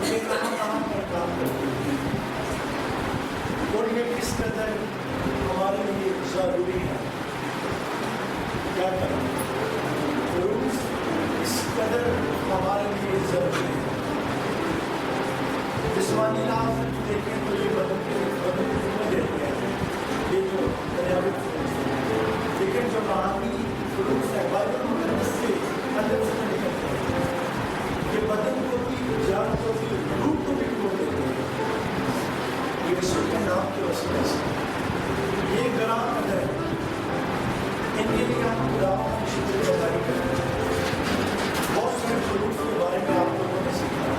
یہ کہاں کہاں پر کام کرتے ہیں اور یہ کس قدر ہمارے لیے ضروری ہے. کیا کریں روز اس قدر ہمارے لیے ضروری ہے. جسمانی لحاظ سے دیکھیں تو یہ بدن کو دیتے ہیں یہ جو دریاوت، لیکن جو روحانی فروغ ہے بائبل مقدس سے اندر سے نکلتے ہیں یہ بدن کو بھی، جان کو بھی، روح کو بھی کھو دیتے ہیں. یہ یسوع کے نام کی وسیلہ سے یہ گراں قدر ہے. ان کے لیے ہم خدا کی شکر گزاری کریں. بہت سارے فروغ کے بارے میں آپ لوگوں نے سیکھا.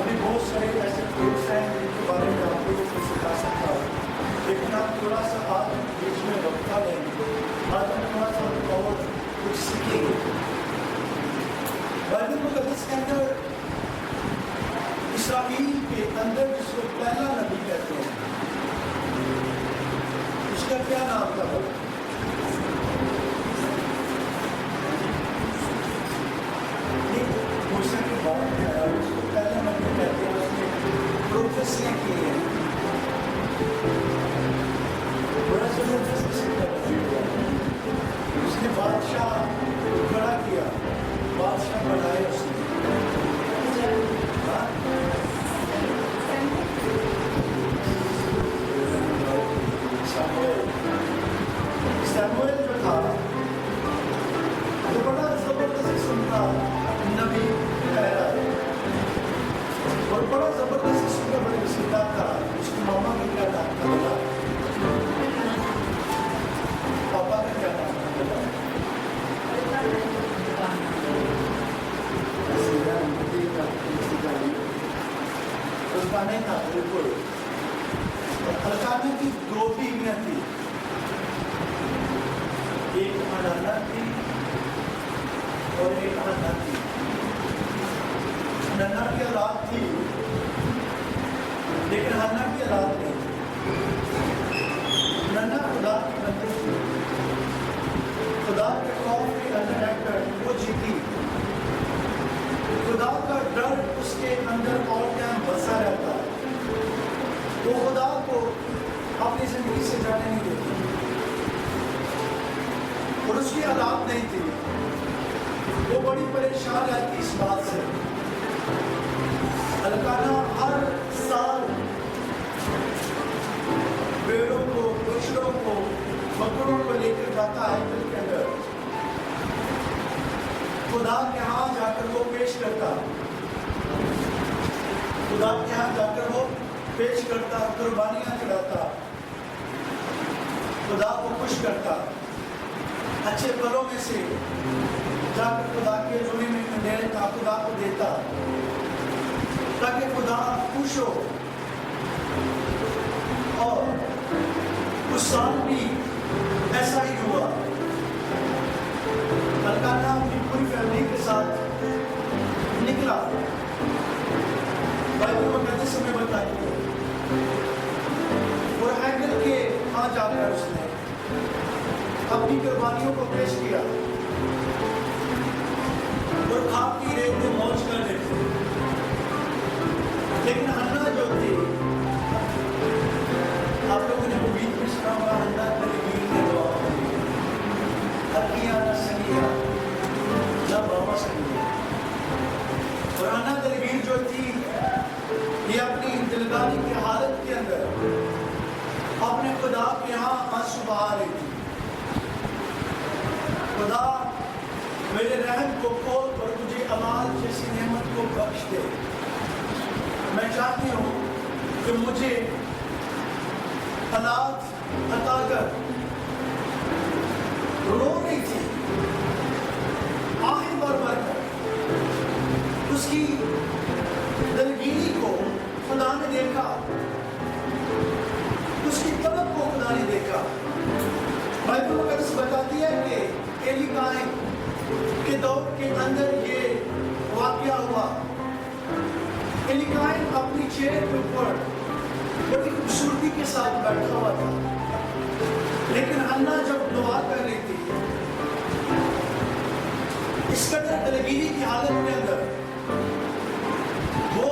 ابھی بہت سارے ایسے فروغ ہیں جن کے بارے میں آپ لوگوں کو سکھا سکتا ہوں، لیکن آپ تھوڑا سا آج بیچ میں وقت لیں گے. آج ہم تھوڑا سا اور کچھ سیکھیں گے. بائبل مقدس کے اندر اسرائیل کے اندر جس کو پہلا نبی کہتے ہیں اس کا کیا نام تھا؟ موسیٰ کے بعد اس کو پہلا نبی کہتے ہیں. اس نے پروفیسیاں کی ہیں. بڑا زبردست قسم کا نبی ہوا. اس نے بادشاہ کھڑا کیا، بادشاہ بنایا اس نے. سیموئیل جو تھا وہ بڑا زبردست قسم کا نبی ٹھہرا اور بڑا زبردست قسم کا بڑے وسیلہ تھا. اس کی ماما کا کیا نام تھا بتا؟ پاپا کا کیا نام تھا بتا؟ القانا تھا. بالکل القانا کی دو بیویاں تھیں، ایک حنانہ تھی اور ایک حنا تھی. حنانہ کی اولاد تھی لیکن حنا کی اولاد نہیں. حنانہ خدا کی بندی تھی، خدا کے خوف کے اندر رہ کر وہ جیتی. خدا کا ڈر اس کے اندر اور ٹائم بسا رہتا. وہ خدا کو اپنی زندگی سے جانے نہیں دیتی اور اس کی اولاد نہیں تھی. وہ بڑی پریشان رہتی اس بات سے. القانا ہر سال بیڑوں کو، بچڑوں کو، بکروں کو لے کر جاتا ہے دل کے اندر. خدا کے ہاں جا کر وہ پیش کرتا، خدا کے ہاں جا کر وہ پیش کرتا، قربانیاں چڑھاتا، خدا کو خوش کرتا. اچھے پھلوں میں سے جا کر خدا کے رونے میں لیتا، خدا کو دیتا تاکہ خدا خوش ہو. اور اس سال بھی ایسا ہی ہوا. القانا اپنی پوری فیملی کے ساتھ نکلا. بائبل مقدس میں بتائی ہے اور ہینڈل کے ہاں جا کر اس نے اپنی قربانیوں کو پیش کیا اور کھا پی رہے تھے، موج کر رہے تھے. لیکن حنا جو تھی، آپ لوگوں نے وہ گیت بھی سنا ہوگا، حنا تیری گیت نے دعا کی، حقیہ نہ سنگیا نہ بابا سنگیا. اور حنا دلگیر جو تھی یہ اپنی دلداری کی حالت کے اندر اپنے خدا کے ہاں آنسو بہا رہی تھی. خدا میرے رحم کو کھول کر مجھے اولاد جیسی نعمت کو بخش دے. میں چاہتی ہوں کہ مجھے اولاد عطا کر. رو رہی تھی آہیں بار بار کر. اس کی دلگیری کو خدا نے دیکھا، اس کی طلب کو خدا نے دیکھا. بائبل مقدس بتاتی ہے کہ ایلی کائن کے دور کے اندر یہ واقعہ ہوا. ایلی کائن اپنی چیئر کے اوپر بڑی خوبصورتی کے ساتھ بیٹھا ہوا تھا، لیکن حنا جب دعا کر رہی تھی اس قدر دلگیری کی حالت کے اندر وہ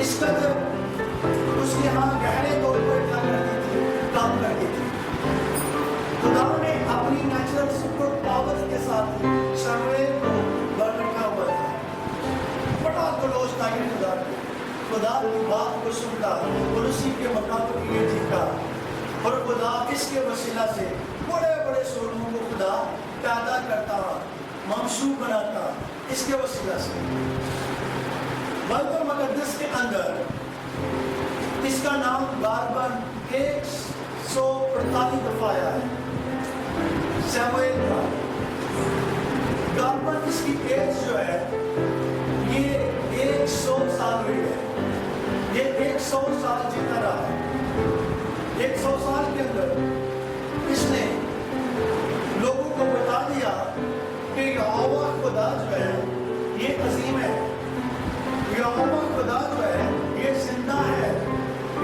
اس قدر اس کے ہاں گہرے طور پر کیا کرتی تھی، کام کرتی تھی. خدا نے اپنی نیچرل سپر پاور کے ساتھ شمویل کو رکھا ہوا تھا. بڑا کلوز تھا یہ خدا کی بات کو سنتا اور اسی کے مقام کے لیے جیتا. اور خدا اس کے وسیلہ سے بڑے بڑے سولوں کو خدا پیدا کرتا، منصوب بناتا اس کے وسیلہ سے. بیت المقدس کے اندر اس کا نام غالباً 148 دفعہ آیا ہے. سیموئیل کا غالباً اس کی ایج جو ہے یہ 100 سال ہوئی ہے. یہ 100 سال جیتا رہا ہے. 100 سال کے اندر اس نے لوگوں کو بتا دیا کہ یہوہ خدا جو ہے یہ عظیم ہے، یہوہ خدا جو ہے یہ زندہ ہے،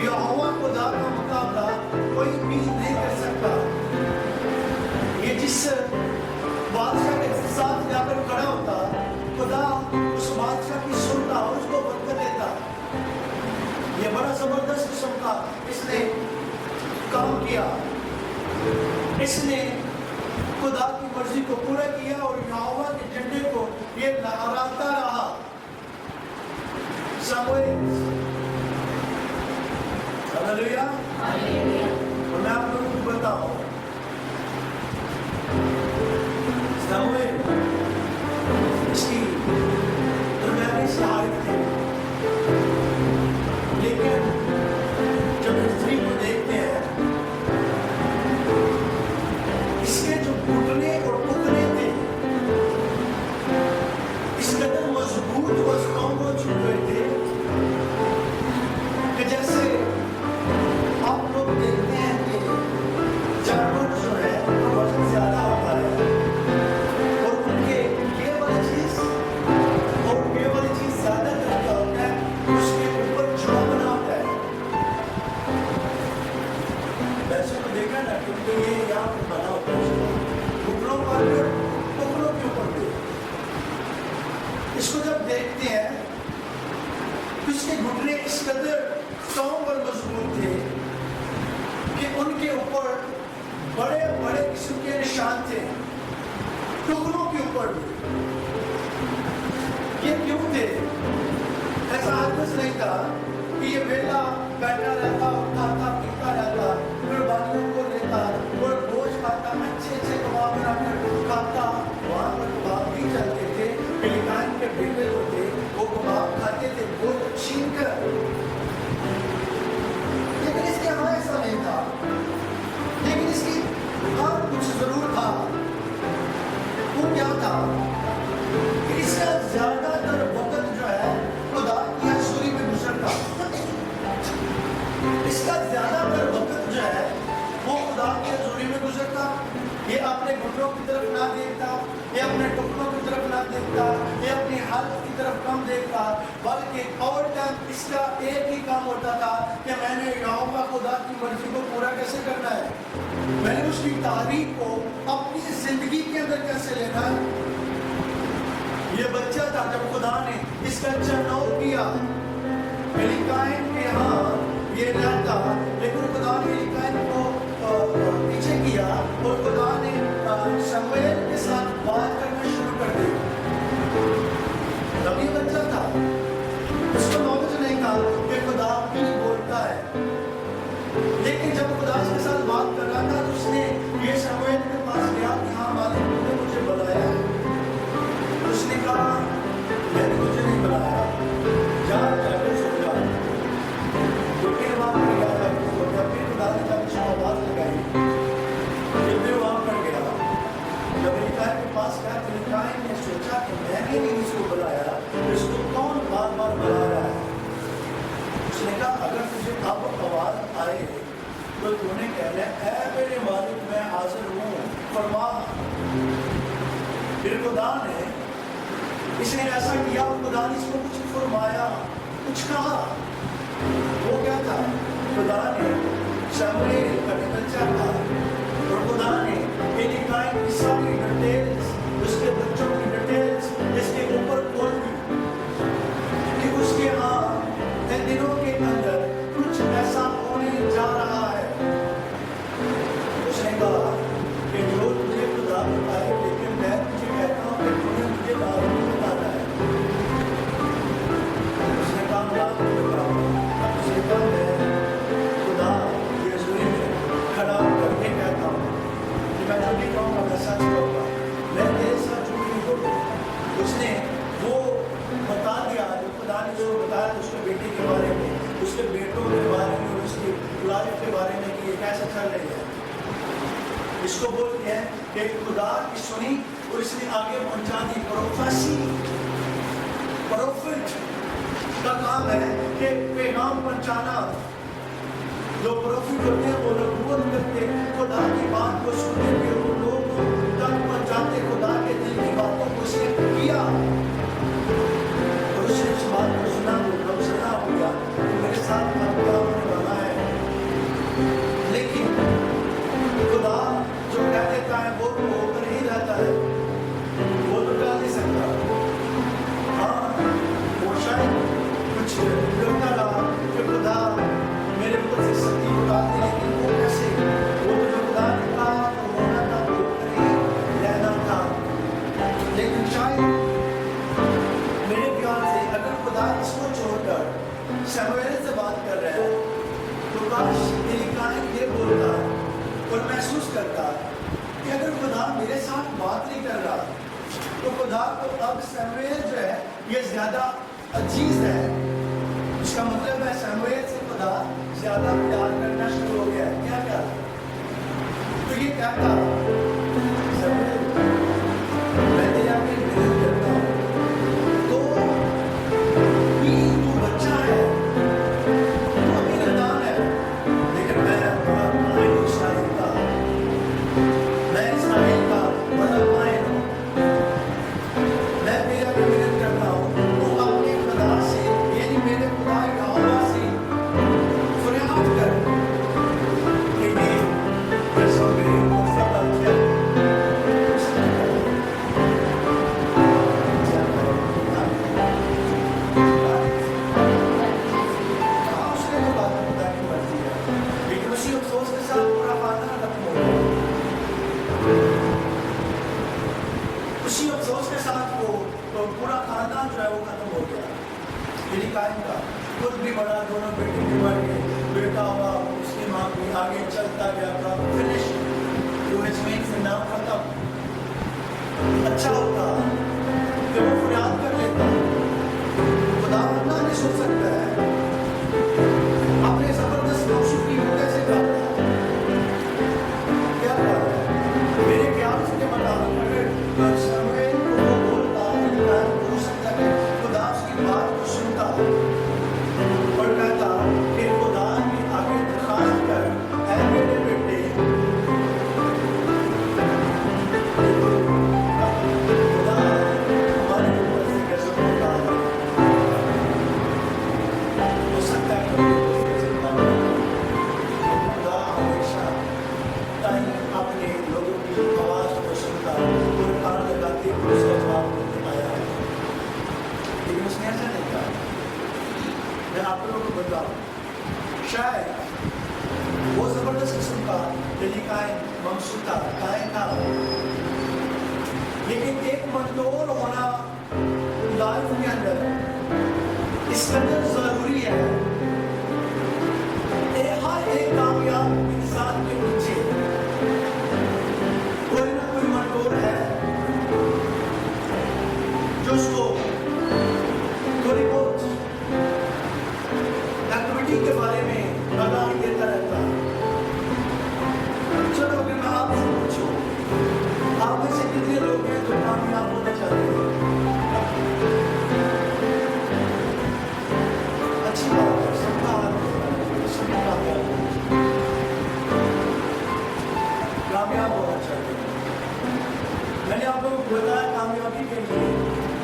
یہوہ خدا کا مقابلہ کوئی بھی نہیں کر سکتا. یہ جس بادشاہ کے ساتھ جا کر کھڑا ہوتا خدا اس بادشاہ کی سنتا اور اس کو برکت دیتا. یہ بڑا زبردست قسم کا اس نے کام کیا. اس نے خدا کی مرضی کو پورا کیا اور یہوہ کے جھنڈے کو یہ لہراتا رہا. سموئیل ہلیلویہ. اور میں آپ لوگوں کو بتاؤں سموئیل اس کی درمیانی صلاحیت تھی، لیکن جب ہسٹری کو دیکھتے ہیں اس کے جو گھٹنے اور ٹکڑے تھے اس قدر مضبوط اور اسٹرانگ ہو چکے تھے کہ جیسے آپ لوگ دیکھتے ہیں کہ جانور جو ہے وزن زیادہ ہوتا ہے اور ان کے یہ والی چیز اور یہ والی چیز زیادہ تر کیا ہوتا ہے اس کے اوپر جڑا بنا ہوتا ہے. ویسے تو دیکھا نا کیونکہ یہ یہاں پہ بنا ہوتا ہے ٹکڑوں پر ٹکڑوں کے اوپر بھی. اس کو جب دیکھتے ہیں تو اس کے گھٹنے اس قدر اسٹرانگ اور مضبوط تھے کہ ان کے اوپر بڑے بڑے قسم کے نشان تھے ٹکڑوں کے اوپر بھی. یہ کیوں تھے؟ ایسا حادث نہیں تھا کہ یہ ویلا بیٹھا رہتا کھاتا پیتا رہتا پھر باقیوں کو لیتا اور گوشت کھاتا اچھے اچھے کباب بنا کر کھاتا. وہاں پر کباب بھی چلتے تھے، فلپائن کے بیٹے جو تھے وہ کباب کھاتے تھے گوشت چھین کر. لیکن اس کے ہاں ایسا نہیں تھا. لیکن اس کی ہاں کچھ ضرور تھا. وہ کیا تھا کہ اس کا زیادہ تر وقت جو ہے خدا کی حضوری میں گزرتا. اس کا زیادہ تر وقت جو ہے وہ خدا کی حضوری میں گزرتا. یہ اپنے گھٹنوں کی طرف نہ دیکھتا، یہ اپنے ٹکڑوں کی طرف نہ دیکھتا، یہ اپنی حالت کی طرف کم دیکھتا، بلکہ اور ٹائم اس کا ایک ہی کام ہوتا تھا کہ میں نے یہوہ خدا کی مرضی کو پورا کیسے کرنا ہے، میں نے اس کی تعریف کو اپنی زندگی کے اندر کیسے لینا ہے. یہ بچہ تھا جب خدا نے اس کا چناؤ کیا. ملکائن کے ہاں یہ رہتا لیکن خدا نے ملکائن کو پیچھے کیا اور خدا نے شمویل کے ساتھ بات کرنا شروع کر دی. تب یہ بچہ تھا، اس کو نالج نہیں تھا کہ خدا کیوں بولتا ہے. لیکن جب خدا اس کے ساتھ بات کر رہا تھا تو اس نے یہ شمویل کے پاس گیا کہ ہاں مالک نے مجھے بلایا ہے. اس نے کہا میں نے مجھے نہیں بلایا، جا کے سو جا. پھر وہاں پر گیا تھا پھر خدا نے جب اس کو آواز لگائی. جب میں وہاں پر گیا جب ملکائن کے پاس گیا تو ملکائن نے سوچا کہ میں نے نہیں اس کو بلایا، اس کو کون بار بار بلا رہا ہے. اس نے کہا اگر تجھے اب آواز آئے تو تو نے کہنا اے میرے مالک میں حاضر ہوں، فرما. پھر خدا نے اس نے ایسا کیا اور خدا نے اس کو کچھ فرمایا، کچھ کہا. وہ کیا تھا؟ خدا نے شمویل کا بچہ تھا اور خدا نے ملکائن کی ساری ڈیٹیلز، اس کے بچوں کی ڈیٹیلز اس کے اوپر کھول دی کہ اس کے ہاں بارے میں, اس کے بیٹوں کے بارے میں, اس کی لائف کے بارے میں کہ یہ کیسا چل رہی ہے. اس کو بولتے ہیں کہ خدا کی سنی اور اس نے آگے پہنچا دی. پروفیسی, پروفٹ کا کام ہے کہ پیغام پہنچانا. جو پروفٹ ہوتے ہیں وہ نبوت کرتے, خدا کی بات کو سنتے ہوئے وہ لوگوں تک پہنچاتے خدا کے دل کی باتوں کو. اس نے کیا اور اس نے اس بات کو سنا تو غمزدہ ہو گیا کہ میرے ساتھ اب کیا ہونے والا ہے. لیکن خدا جو کہہ دیتا ہے وہ تو ہو کر ہی رہتا ہے, وہ تو ٹال نہیں سکتا. ہاں وہ شاید کچھ کرتا رہا کہ خدا میرے اوپر سے سختی اٹھا دی, لیکن وہ کیسے, وہ تو جو خدا نے کہا وہ ہونا تھا, وہ کر ہی رہنا تھا. لیکن شاید میرے خیال سے اگر خدا اس کو چھوڑ کر سمویل سے بات کر رہا ہے تو کاش ایلیکائم یہ بولتا اور محسوس کرتا کہ اگر خدا میرے ساتھ بات نہیں کر رہا تو خدا کو اب سمویل جو ہے یہ زیادہ عزیز ہے. اس کا مطلب ہے سمویل سے خدا زیادہ پیار کرنا شروع ہو گیا ہے. کیا کیا تو یہ کہتا سمویل میں تیرے آگے محنت کرتا ہوں تو بھی تو بچہ ہے, تو ابھی نادان ہے, لیکن میں بڑا مائن اسرائیل کا, میں اسرائیل کا بڑا مائن ہوں. میں تیرے آگے محنت کرتا ہوں تو اپنے خدا سے یعنی میرے خدا یہوہ سے فریاد کر کہ یہ رسول میرے اوپر فضل ہے. اس نے تو بات خدا کی مرضی ہے, لیکن اسی افسوس کے ساتھ پورا خاندان ختم ہو گیا. اسی افسوس کے ساتھ وہ پورا خاندان جو ہے وہ ختم ہو گیا. ایلیکائم کا خود بھی بڑا, دونوں بیٹے بھی مر گئے, بیٹا ہوا, اس کی ماں بھی آگے چلتا گیا, فنش جو اس میں نام ختم. اچھا ہوتا کہ وہ فریاد کر لیتا, خدا اتنا نہیں سن سکتا ہے, اپنے زبردست معشوقی کو کیسے کرتا ہے, کیا کر رہا ہے. میرے خیال سے کے مطابق اگر سمویل کو وہ بولتا ہو سکتا ہے کہ خدا اس کی بات کو سنتا اور کہتا کہ خدا کی آگے درخواست کر, اے میرے بیٹے خدا ہمارے اوپر سے غضب ہوتا ہے. ہو سکتا ہے کہ خدا ہمیشہ تائیں اپنے لوگوں کی آواز کو سنتا اور کان لگاتے ہوئے اس کا جواب دیتے آیا ہے, لیکن اس نے ایسا نہیں کہا. میں آپ لوگوں کو بتاؤں شاید وہ زبردست قسم کا ایلیکائم ممسوطہ کائن تھا, لیکن ایک منٹور ہونا لائف کے اندر اس قدر ضروری ہے. ہر ایک کامیاب انسان کے پیچھے کوئی نہ کوئی منٹور ہے جو اس کو تھوڑی بہت ایکٹیویٹی کے بارے میں آگاہی دیتا رہتا ہے. چلو اگر میں آپ سے پوچھوں, آپ میں سے کتنے لوگ ہیں جو کامیاب ہونا چاہتے ہیں؟ اچھی بات ہے, سب کا ہاتھ سب کامیاب ہونا چاہتے ہیں. میں نے آپ لوگوں کو بتایا کامیابی کے لیے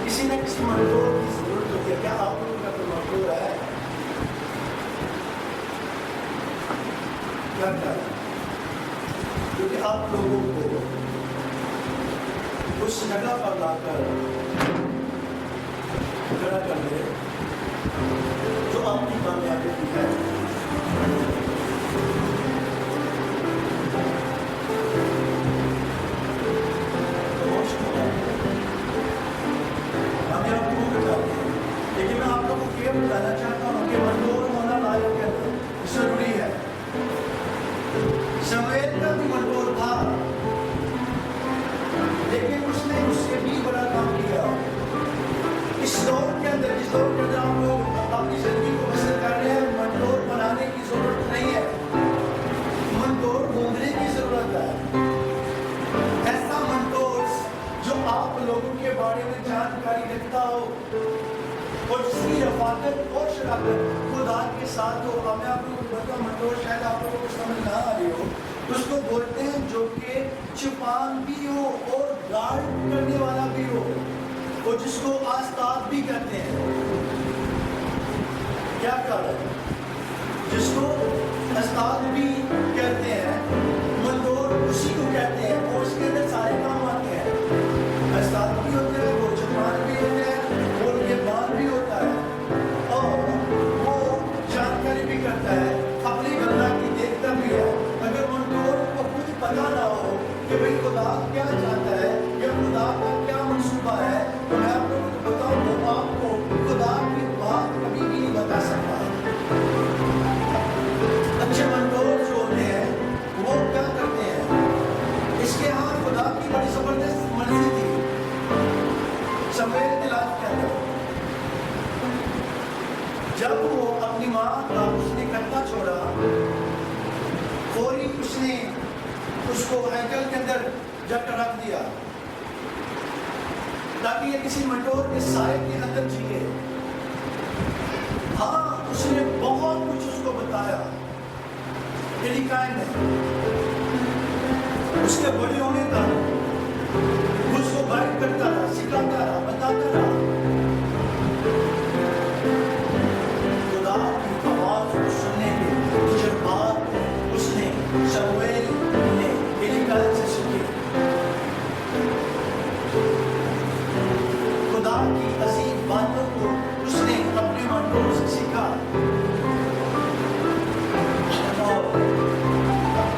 کسی نہ کسی منٹور کی ضرورت ہوتی ہے. کیا آپ لوگوں کا کوئی منٹور ہے؟ کیا کیا ہے؟ کیونکہ آپ لوگوں کو اس جگہ پر لا کر کھڑا کر دے جو آپ کی کامیابی کی ہے. لیکن میں آپ لوگوں کو یہ بتانا چاہتا ہوں کہ منٹور ہونا لائف کے اندر ضروری ہے. سمویل کا بھی منٹور تھا, لیکن اس نے اس سے بھی بڑا کام کیا. اس دور کے اندر آپ لوگ اپنی زندگی کو بسر ہوتا ہے. ایسا منٹورس جو آپ لوگوں کے بارے میں جانکاری رکھتا ہو اور جس کی رفاقت اور شراکت خدا کے ساتھ ہو. اب میں آپ کو بتاؤں منٹور شاید آپ لوگوں کو سمجھ نہ آ رہی ہو. اس کو بولتے ہیں جو کہ چھپان بھی ہو اور گارڈ کرنے والا بھی ہو اور جس کو آستاد بھی کہتے ہیں. کیا کہا ہے؟ جس کو استاد بھی کہتے ہیں. منٹور اسی کو کہتے ہیں اور اس کے اندر سارے کام آتے ہیں. استاد بھی ہوتے ہیں, وہ چھپان بھی ہوتے ہیں اور یہ بان بھی ہوتا ہے اور وہ جانکاری بھی کرتا ہے, اپنی گناہ کی دیکھتا بھی ہے. اگر منٹور کو خود پتا نہ ہو کہ بھئی خدا کیا چاہتا ہے یا خدا کا کیا منصوبہ ہے, تو میں آپ لوگوں کو بتاؤں وہ آپ کو خدا کی بات کبھی بھی نہیں بتا سکتا. اچھے منٹور جو ہوتے ہیں وہ کیا کرتے ہیں, اس کے ہاں خدا کی بڑی زبردست مرضی تھی. شمویل کے اندر جب وہ اپنی ماں کا اس نے کٹا چھوڑا, فوری اس نے اس کو ہیکل کے اندر جا کر رکھ دیا تاکہ یہ کسی منٹور کے سائے کے اندر جیے. ہاں اس نے بہت کچھ اس کو بتایا, تیری کائن ہے اس کے بڑے ہونے کا اس کو گائیڈ کرتا رہا, سکھاتا رہا, بتاتا رہا. خدا کی آواز کو سننے کے تجربات اس نے شمویل نے میری کائن سے سیکھے. خدا کی عظیم باتوں کو اس نے اپنے منٹور سے سیکھا اور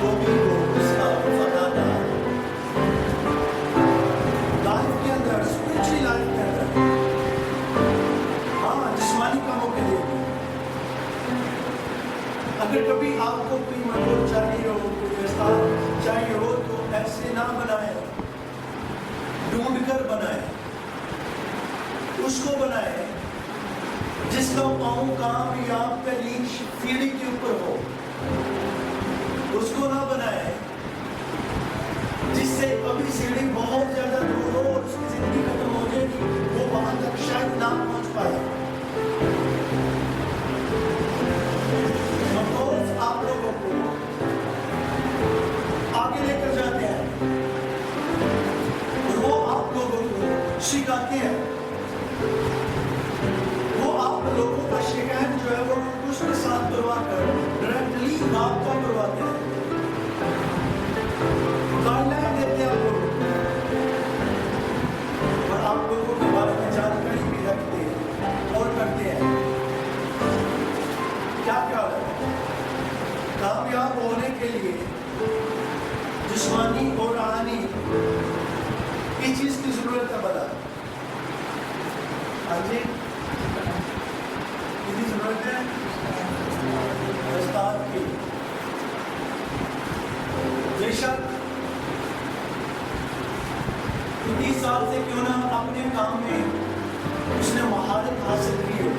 وہ بھی اس کا وفادار لائف کے اندر, اسپرچوئل لائف کے اندر, ہاں جسمانی کاموں کے لیے بھی. اگر کبھی آپ کو کوئی منٹور چاہیے ہو, کوئی استاد چاہیے ہو, تو ایسے نہ بنائیں, ڈھونڈ کر بنائیں. اس کو بنائیں جس کا پاؤں کامیاب ترین سیڑھی کے اوپر ہو. اس کو نہ بنائیں جس سے کبھی سیڑھی بہت زیادہ دور ہو اور اس کی زندگی ختم ہو جائے گی, وہ وہاں تک شاید نہ پہنچ پائے. منٹورز آپ لوگوں کو آگے لے کر جاتے ہیں اور وہ آپ لوگوں کو سکھاتے ہیں. وہ آپ لوگوں کا شکایت جو ہے وہ اس کے ساتھ کروا کر ڈائریکٹلی رابطہ کرواتے ہیں, گائیڈ لائن دیتے ہیں آپ لوگوں کو اور آپ لوگوں کے بارے میں جانکاری بھی رکھتے ہیں اور کرتے ہیں. کیا کیا ہے کامیاب ہونے کے لیے جسمانی اور روحانی کی چیز کی ضرورت ہے. بتا ہاں جی کتنی ضرورت ہے استاد کی. بے شک 30 سال سے کیوں نہ اپنے کام میں اس نے مہارت حاصل کی ہو,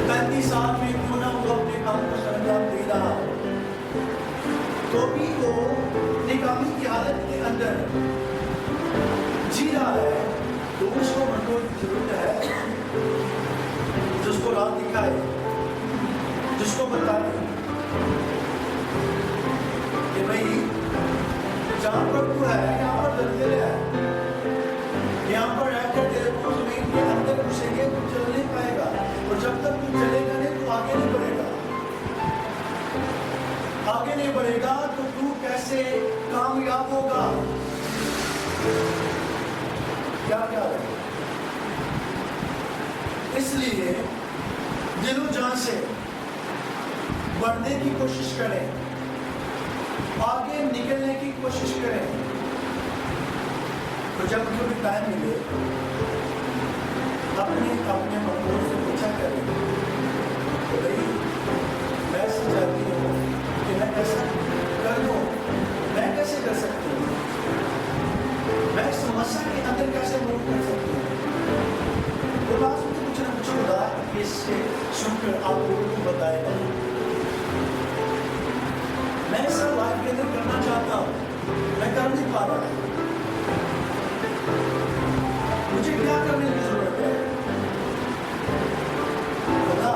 35 سال میں کیوں نہ وہ اپنے کام کو سر انجام دے رہا ہو, تو بھی وہ ناکامی کی حالت کے اندر جی رہا ہے, تو اس کو منٹور کی ضرورت ہے جس کو راہ دکھائے, جس کو بتائے کہ بھئی جہاں پر تو ہے یہاں پر دلتے رہے, یہاں پر رہ کر تیرے کو زمین کے اندر گھسیں گے تو چل نہیں پائے گا, اور جب تک تو چلے گا نہیں تو آگے نہیں بڑھے گا. آگے نہیں بڑھے گا تو تو کیسے کامیاب ہوگا. کیا کیا ہے, اس لیے دل و جان سے بڑھنے کی کوشش کریں, آگے نکلنے کی کوشش کریں. تو جب کبھی ٹائم ملے اپنے منٹور سے پوچھا کریں کہ بھائی میں ایسا چاہتی ہوں کہ میں ایسا کر دوں, میں کیسے کر سکتی ہوں, میں اس سمسیا کے اندر کیسے موو کر سکتی ہوں. وہ بات مجھے کچھ نہ کچھ خدا اس سے سن کر آپ لوگوں کو بتائے گا. میں سب لائف کے اندر کرنا چاہتا ہوں، میں کر نہیں پا رہا، مجھے کیا کرنے کی ضرورت ہے؟ خدا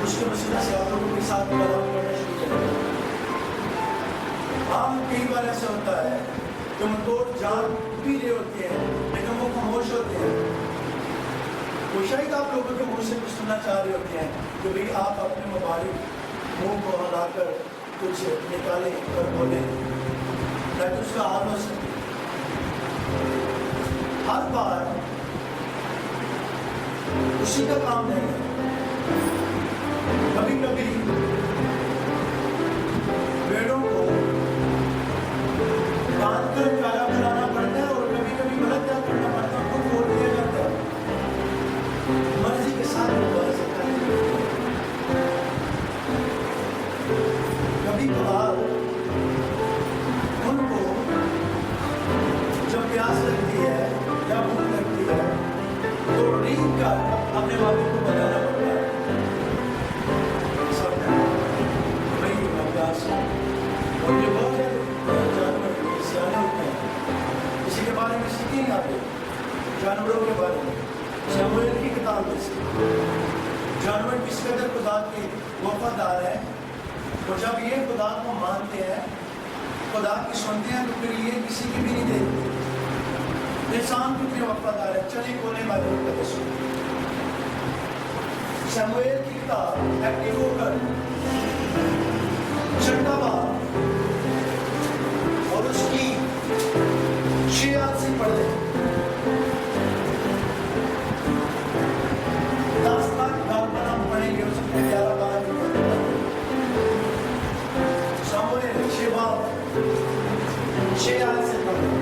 اس کے وسیلے سے آپ لوگوں کے ساتھ کلام کرنا شروع کرے۔ ہم کئی بار ایسا ہوتا ہے کہ ہم توڑ جان پی رہے ہوتے ہیں لیکن وہ خاموش ہوتے ہیں، وہ شاید آپ لوگوں کے منہ سے کچھ سننا چاہ رہے ہوتے ہیں کہ بھئی آپ اپنے مبارک منہ کو ہلا کر کچھ نکالیں اور بولیں تاکہ اس کا حال ہو سکے۔ ہر بار اسی کا کام نہیں ہے، کبھی کبھی بیڑوں کو باندھ کر چارہ کرانا پڑتا ہے اور کبھی کبھی غلط کیا کرنا پڑتا ہے، ان کو کھول دیا جاتا ہے، مرضی کے ساتھ ہوگا سکتا ہے۔ کبھی کبھار ان کو جب پیاس لگتی ہے یا بھوک لگتی ہے تو رینگ کر اپنے والد کو بتانا پڑتا ہے، سب نے بھائی میں پیاس ہوں۔ اور یہ بہت جانور سیانے ہوتے ہیں، کسی کے بارے میں سیکھیں گے آپ جانوروں کے بارے میں، شموئیل کی کتاب میں سے جانور کس قدر خدا کے وفادار ہیں، اور جب یہ خدا کو مانتے ہیں، خدا کی سنتے ہیں، تو پھر یہ کسی کی بھی نہیں دیکھتے۔ انسان کتنے وفادار ہے، چلے کونے والے کا سن شموئیل کی کتاب ایکٹیو ہو کر 6 باب اور اس کی 6 آیت سے پڑھ لیں۔ 10 بار گال پر ہم پڑھیں گے، اس میں 11 بار بھی پڑھیں گے۔ شموئیل 6 باب 6 آیت سے پڑھ لیں۔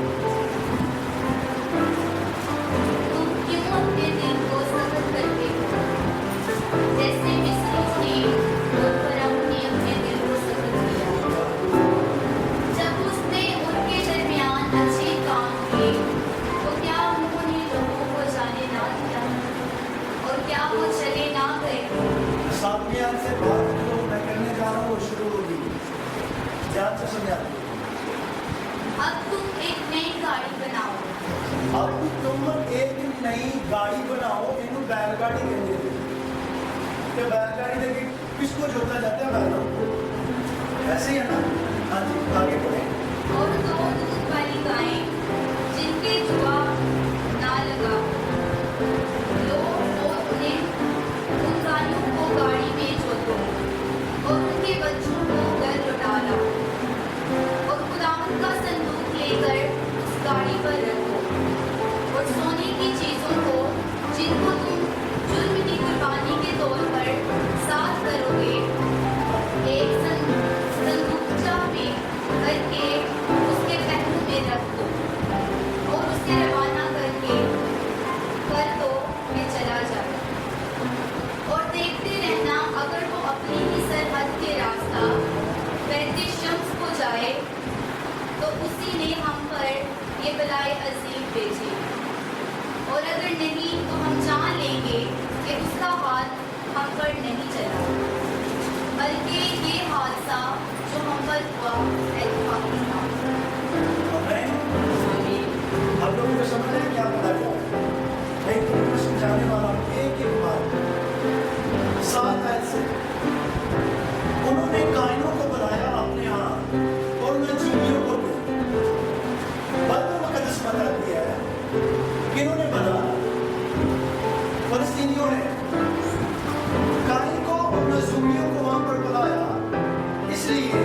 جیسے مصری نے اور فرعون نے اپنے دل کو سخت کیا، جب اس نے ان کے درمیان اچھے کام کیے تو کیا انہوں نے لوگوں کو جانے نہ دیا اور کیا وہ چلے نہ گئے؟ 7ویں آیت سے بات جو میں کرنے جا رہا ہوں وہ شروع ہوگی، دھیان سے سمجھا۔ اب تم ایک نئی گاڑی بناؤ، اب تم ایک نئی گاڑی بناؤ، انہوں بیل گاڑی کہتے ہیں کہ بیل گاڑی دیکھیں کس کو جوتا جاتا ہے، بیلوں کو، ایسے ہی ہے نا؟ ہاں جی آگے پڑھیں۔ اور 2 دودھ والی گائیں جن کے جوا نہ لگا لو اور انہیں ان گایوں کو گاڑی میں جوتو اور ان کے بچوں کو گھر لوٹا لاؤ اور خداوند کا صندوق لے کر اس گاڑی پر رکھو اور سونے کی چیزوں کو جن کو تم جرم کی قربانی کے طور پر ساتھ کرو گے ایک صندوقچہ میں کر کے اس کے پہلو میں رکھ دو اور اسے روانہ کر دو کہ چلا جائے، اور دیکھتے رہنا اگر وہ اپنی ہی سرحد کے راستہ بیت شمس کو جائے تو اسی نے ہم پر یہ بلائے عظیم بھیجی، اور اگر نہیں تو ہم جان لیں گے کہ اس کا ہاتھ ہم پر نہیں چلا، بلکہ یہ حادثہ جو ہم پر ہوا اتفاقی تھا۔ آپ لوگوں کو سمجھ ہے کیا پتا کیا ہے، ایک کو سمجھانے والا ایک بات 7 آیت سے انہوں نے کائنوں کو بنایا اپنے ہاتھ اور انہیں جیویوں کو بھی بائبل مقدس بتاتی ہے کہ انہوں نے بنایا، فلسطینیوں نے کائن کو اور نزومیوں کو وہاں پر بلایا اس لیے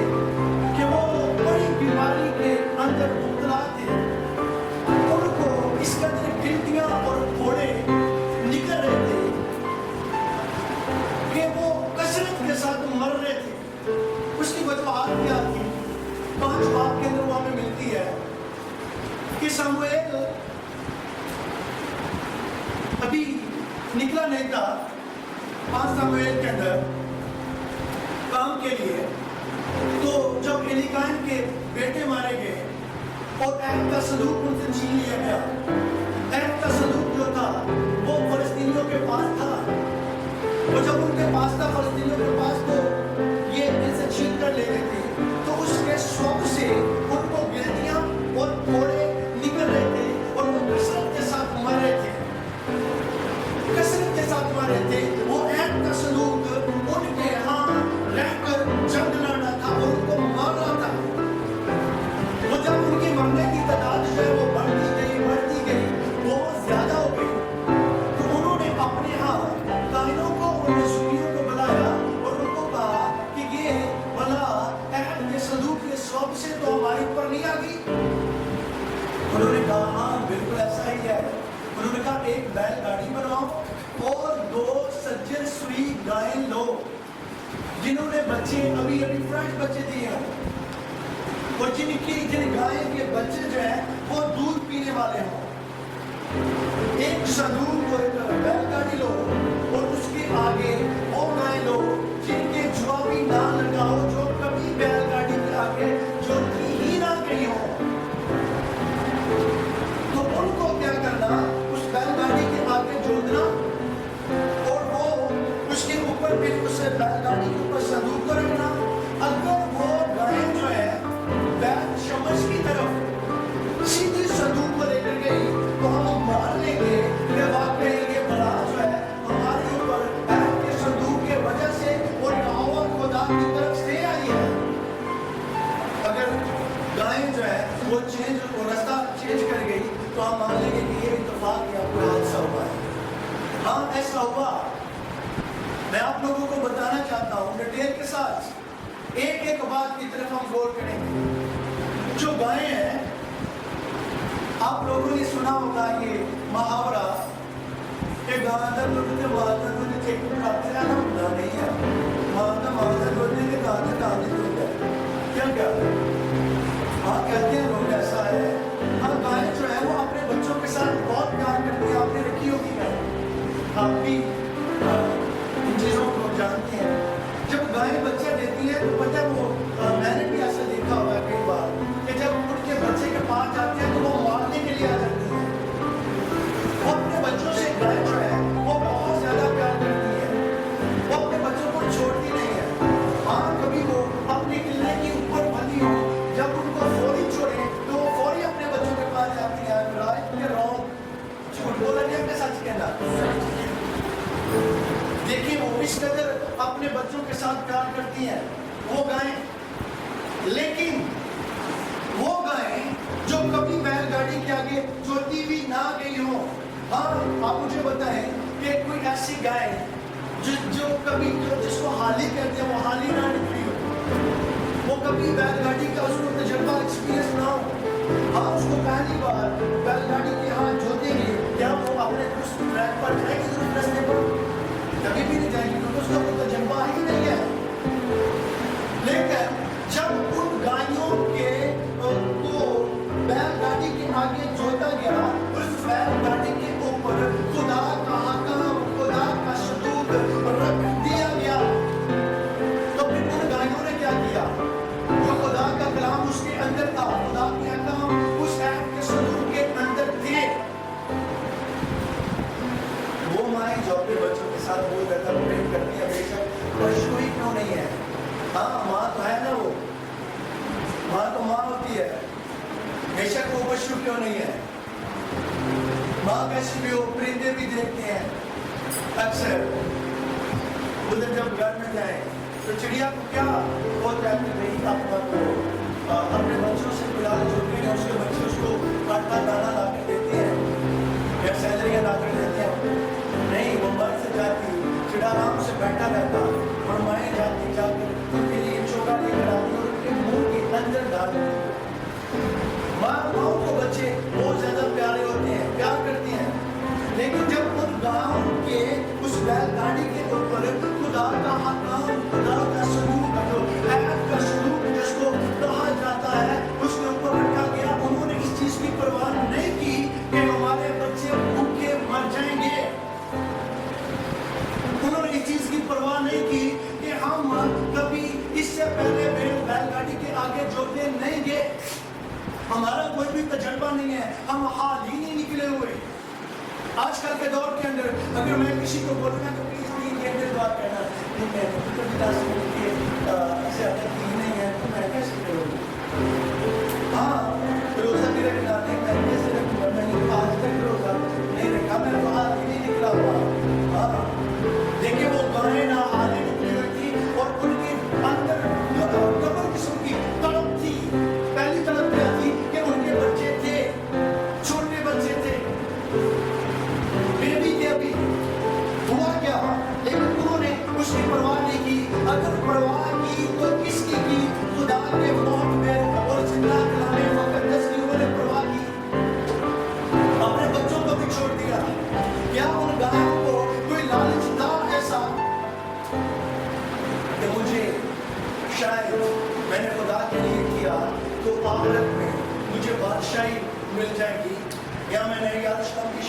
کہ وہ بڑی بیماری کے اندر مبتلا تھے، ان کو اس قدر گنتیاں اور پھوڑے نکل رہے تھے کہ وہ کثرت کے ساتھ مر رہے تھے۔ اس کی وجوہات کیا تھی؟ 5 باب کے اندر وہ ہمیں ملتی ہے کہ سموئیل ابھی نکلا نہیں تھا 5 سموئیل کے اندر کام کے لیے، تو جب ایلیکائم کے بیٹے مارے گئے اور عہد کا صندوق ان سے چھین لیا گیا، عہد کا صندوق جو تھا وہ فلسطینیوں کے پاس تھا، اور جب ان کے پاس تھا فلسطینیوں کے پاس تو یہ ان سے چھین کر لے گئے تھے، تو ایک بیل گاڑی بناؤ اور 2 سجن سوئی گائیں لو جنہوں نے بچے ابھی فریش بچے دیے ہوں اور جن گائیں کے بچے جو ہیں وہ دودھ پینے والے ہوں. ایک صندوق اور ایک بیل گاڑی لو اور اس کے آگے وہ گائیں لو جن کے جوا بھی نہ لگا ہو, جو کبھی بیل گاڑی کے آگے جو ہی نہ گئی ہو. تو ان کو کیا کرنا, اس بیل گاڑی کے آگے جوتنا اور وہ اس کے اوپر پھر اس بیل گاڑی کے اوپر صندوق کو رکھنا. اگر وہ گائیں جو ہے بیل شمس کی طرف سیدھی صندوق کو لے کر گئی تو ہم مان لیں گے کہ واقعی یہ بلا جو ہے ہمارے اوپر بیل کے صندوق کے وجہ سے اور یہوہ خدا کی طرف سے آئی ہے. اگر گائیں جو ہے وہ رستہ چینج کر گئی تو ہم مان لیں گے کہ یہ اتفاق یا کوئی حادثہ ہوا ہے. ہاں ایسا ہوا. میں آپ لوگوں کو بتانا چاہتا ہوں ڈیٹیل کے ساتھ ایک بات کی طرف ہم غور کریں گے. جو گائیں ہیں, آپ لوگوں نے سنا ہوگا یہ محاورہ کہ گاندر لوگوں نے مادر لوگوں نے چیک کرتے ہیں نا نہیں ہے مادر لوگوں نے گاندر گاندر لوگ ہے کیا ہاں کہتے ہیں لوگ ایسا ہے. ہم گائیں جو ہے وہ اپنے بچوں کے ساتھ بہت پیار کرتے ہیں. آپ نے رکھی ہوگی گائیں, آپ بھی ان چیزوں کو جانتے ہیں. جب گائیں بچہ دیتی ہے تو پتہ وہ میں نے بھی ایسا دیکھا ہوا ہے کئی بار کہ جب ان کے بچے کے پاس جاتے ہیں تو وہ مارنے کے لیے آ جاتی ہیں. وہ اپنے بچوں سے گائیں جو ہے وہ بہت زیادہ پیار کرتی ہے, وہ اپنے بچوں کو چھوڑتی نہیں ہے. ہاں کبھی وہ اپنے قلعے کے اوپر بندھی ہو, جب ان کو فوری چھوڑے تو وہ فوری اپنے بچوں کے پاس جاتی ہیں. رائٹ یا رانگ, جھوٹ بولا نہیں کہ سچ کہنا. دیکھیں وہ اس قدر اپنے بچوں کے ساتھ پیار کرتی ہیں وہ گائیں. لیکن وہ گائیں جو کبھی بیل گاڑی کے آگے جوتی بھی نہ گئی ہوں. ہاں آپ مجھے بتائیں کہ کوئی ایسی گائے جو کبھی جس کو حالی کہتے ہیں وہ حالی نہ نکلی ہو, وہ کبھی بیل گاڑی کا اس کو تجربہ ایکسپیرینس نہ ہو. ہاں اس کو پہلی بار بیل گاڑی کے ہاتھ جوتیں گے, کیا وہ اپنے اس ٹریک پر جائے گی ضرور رستے پر؟ کبھی بھی نہیں جائے گی کیونکہ اس کا کوئی تجربہ ہی نہیں ہے. لیکن جب ان گائیوں کے کو بیل گاڑی کے آگے جوتا گیا, اس بیل گاڑی کے اوپر خدا کا حکم, خدا کا صندوق رکھ دیا گیا, تو پھر ان گائیوں نے کیا کیا؟ جو خدا کا کلام اس کے اندر تھا, خدا کے حکم اس عہد کے صندوق کے اندر تھے. وہ مائیں جو اپنے بچوں کے ساتھ بہت زیادہ پریم کرتی ہیں, بے شک پشو ہی کیوں نہیں ہے. ہاں ماں تو ہے نا, وہ ماں تو ماں ہوتی ہے, بے شک وہ پشو کیوں نہیں ہے. ماں کیسی بھی ہو, پرندے بھی دیکھتے ہیں. اکثر ادھر جب گھر میں جائیں تو چڑیا کو کیا ہوتا ہے کہ نہیں اپنے بچوں سے پلال چھوٹے ہیں, اس کے بچے اس کو آٹا دانا لا کے دیتے ہیں یا سیلریاں لا کر دیتے ہیں. نہیں, وہ مر سے جاتی, چڑا آرام سے بیٹھا رہتا اور مائیں جاتی جا کے ان کے لیے چوکا لے کر آتی اور ان کے منہ کے اندر ڈال دیتی. ماؤں کو بچے بہت زیادہ پیارے ہوتے ہیں, پیار کرتی ہیں. لیکن جب ان گاؤں کے اس بیل گاڑی کے اوپر خدا کا حکم, خدا کا صندوق, جو عہد کا صندوق جس کو کہا جاتا ہے, اس کے اوپر رکھا گیا, انہوں نے اس چیز کی پرواہ نہیں کی کہ ہمارے بچے بھوکے مر جائیں گے. انہوں نے اس چیز کی پرواہ نہیں کی کہ ہم کبھی اس سے پہلے بیل گاڑی کے آگے جوتے نہیں گے, ہمارا کوئی بھی تجربہ نہیں ہے, ہم حال ہی نہیں نکلے ہوئے. آج کل کے دور کے اندر اگر میں کسی کو بولوں گا تو پلیز 3 گھنٹے بات کرنا, نہیں میں تو 10 منٹ کے زیادہ کی نہیں ہے, تو میں کیسے کروں گا. ہاں روزہ بھی رکھنا نہیں, میں کیسے رکھوں گا, میں نے آج تک روزہ نہیں رکھا, میں تو آج ہی نہیں نکلا ہوا. ہاں دیکھیں وہ گائیں نہ آنے نکلی ہوئی تھی اور ان کے اندر کبر قسم کی تڑپ تھی. پہلی تڑپ کیا تھی کہ ان کے بچے تھے, چھوٹے بچے تھے, بیبی تھے, ابھی ہوا کیا, لیکن انہوں نے اس کی پرواہ نہیں کی. اگر پرواہ کی تو کس کی؟ خدا کے موت میں اور زندہ کلانے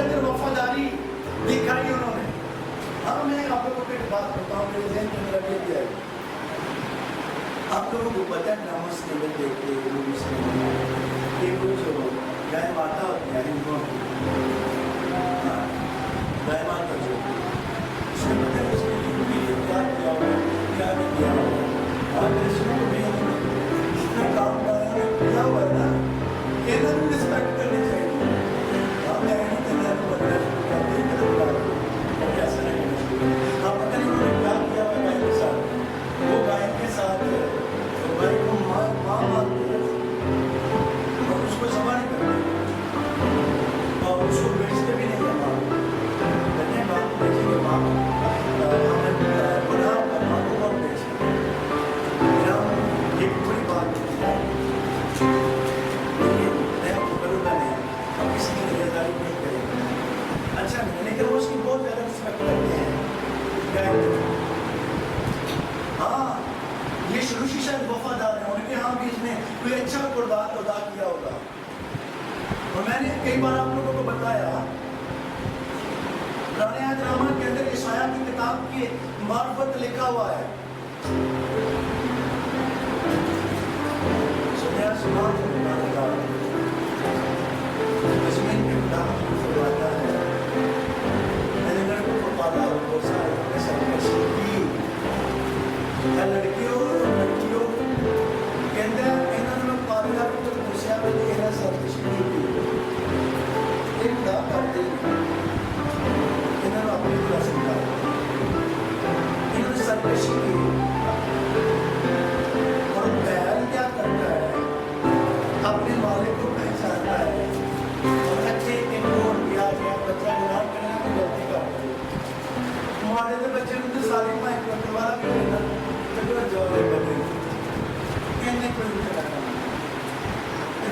اندر وفاداری دکھائی انہوں نے. اب میں آپ لوگوں کو ایک بات بتاؤں, میرے ذہن کے اندر ابھی بھی آئی. آپ لوگوں کو پتہ ہے ڈراماز کے اندر دیکھتے ہیں موویز میں کہ وہ جو گائے ماتا ہوتی ہے گائے ماتا جو اس میں پتہ ہے اس نے کیا کیا ہوا کیا نہیں کیا ہوا. اور اس میں بھی اتنا کام کیا ہوا ہے نا کہ انہوں نے رسپیکٹ کرنی چاہیے. ہاں میں نہیں کرنا تو بدلا کرتے ہیں اور ایسا نہیں کرنا چاہیے. آپ پتہ نہیں انہوں نے کیا کیا ہوا گائے کے ساتھ. وہ گائے کے ساتھ گائے کو ماں مانتے ہیں اور اس کو سما نہیں کرتے اور اس کو بیچتے بھی نہیں ہے. کہتے ہیں ماں کو بیچیں گے, ماں ہمیں گناہ کا ماں کو کب بیچیں. ایک بڑی بات ہے لیکن میں آپ کو کروں گا نہیں, اب کسی کی نگہداری نہیں کرے گا. اچھا نہیں, لیکن وہ اس کی بہت زیادہ رسپیکٹ کرتے ہیں گائے. ہاں یہ شروع سے شاید وفادار ہیں, ان کے ہاں بھی اس نے کوئی اچھا کردار ادا کیا ہوگا. اور میں نے کئی بار آپ لوگوں کو بتایا پرانے عہد نامہ کے اندر عیسائیاء کی کتاب کی معرفت لکھا ہوا ہے. سنیا سنا زمین کے مطابق کو فرماتا ہے میں نے لڑکوں کو پالا اور بہت سارے سرکشی کی. لڑکیوں کے اندر انہوں نے پالا کو دوسرا میں دینا سرکشی کی ایک دا کرتے انہوں نے اپنی طرح سمجھا انہوں نے سرکشی کی. اور بیل کیا کرتا ہے, اپنے مالک کو پہچانتا ہے اور اچھے ایک روڈ دیا گیا بچہ گناہ کرنے کی غلطی کرتا ہے. ہمارے تو بچے میں ساری مائک کرنے والا بھی ہوئے نا تو جوابے بنے کہنے کوئی بھی کرنا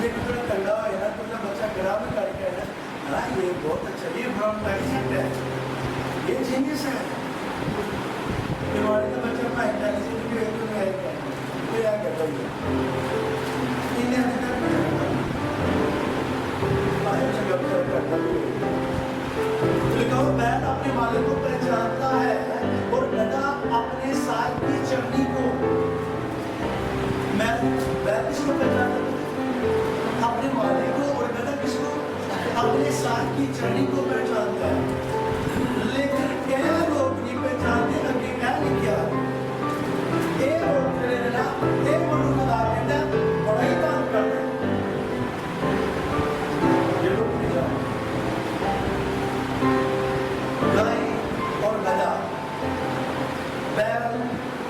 دیکھو تھوڑا کنڈا ہوئے نا تو بچہ گرا میں کر کے ہے نا یہ بہت اچھا یہ فرام پیسنٹ ہے یہ جینیس ہے. ہمارے تو بچہ مائک جانے سے بھی ایک دن ہے کیا کرتا ہے انہیں اندر آئے جگہ پر کرتا ہے. لکھو بیل اپنے مالک کو پہچانتا ہے اور گدھا اپنے ساتھ کی چرنی کو. میں بیل کس کو پہچانتا ہے, اپنے مالک کو, اور گدھا کس کو, اپنے ساتھ کی چرنی کو پہچانتا ہے. لیکن کیا لوگ نہیں پہچانتے کہ کیا لکھا اے لوگ کرنا اے بڑوں خدا کہتا بڑا ہی کام کرتا ہے. یہ لوگ نہیں جانتے گائے اور گدھا, بیل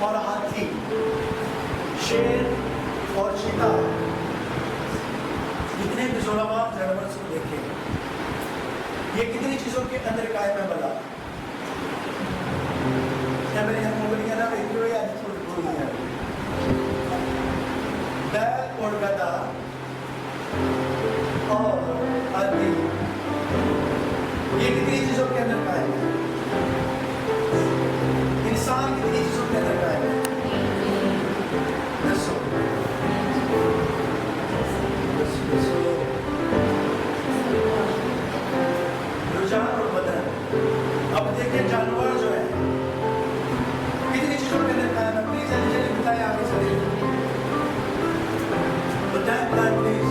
اور ہاتھی, شیر اور چیتا, جتنے بھی ظلمات جانور سے دیکھیں یہ کتنی چیزوں کے اندر قائم ہے بلا. کیا میرے یہاں موبائل نا ویڈیو یا چھوٹی ہے. بیل اور گدھا اور ہاتھی یہ کتنی چیزوں کے اندر قائم ہے. انسان کتنی چیزوں کے اندر قائم ہے. رجحان اور بدن. اب دیکھیں جانور جو ہے کتنی چیزوں کے اندر قائم ہے. پلیز جلدی جلدی بتائیں, آگے چلیں بتائیں پلیز.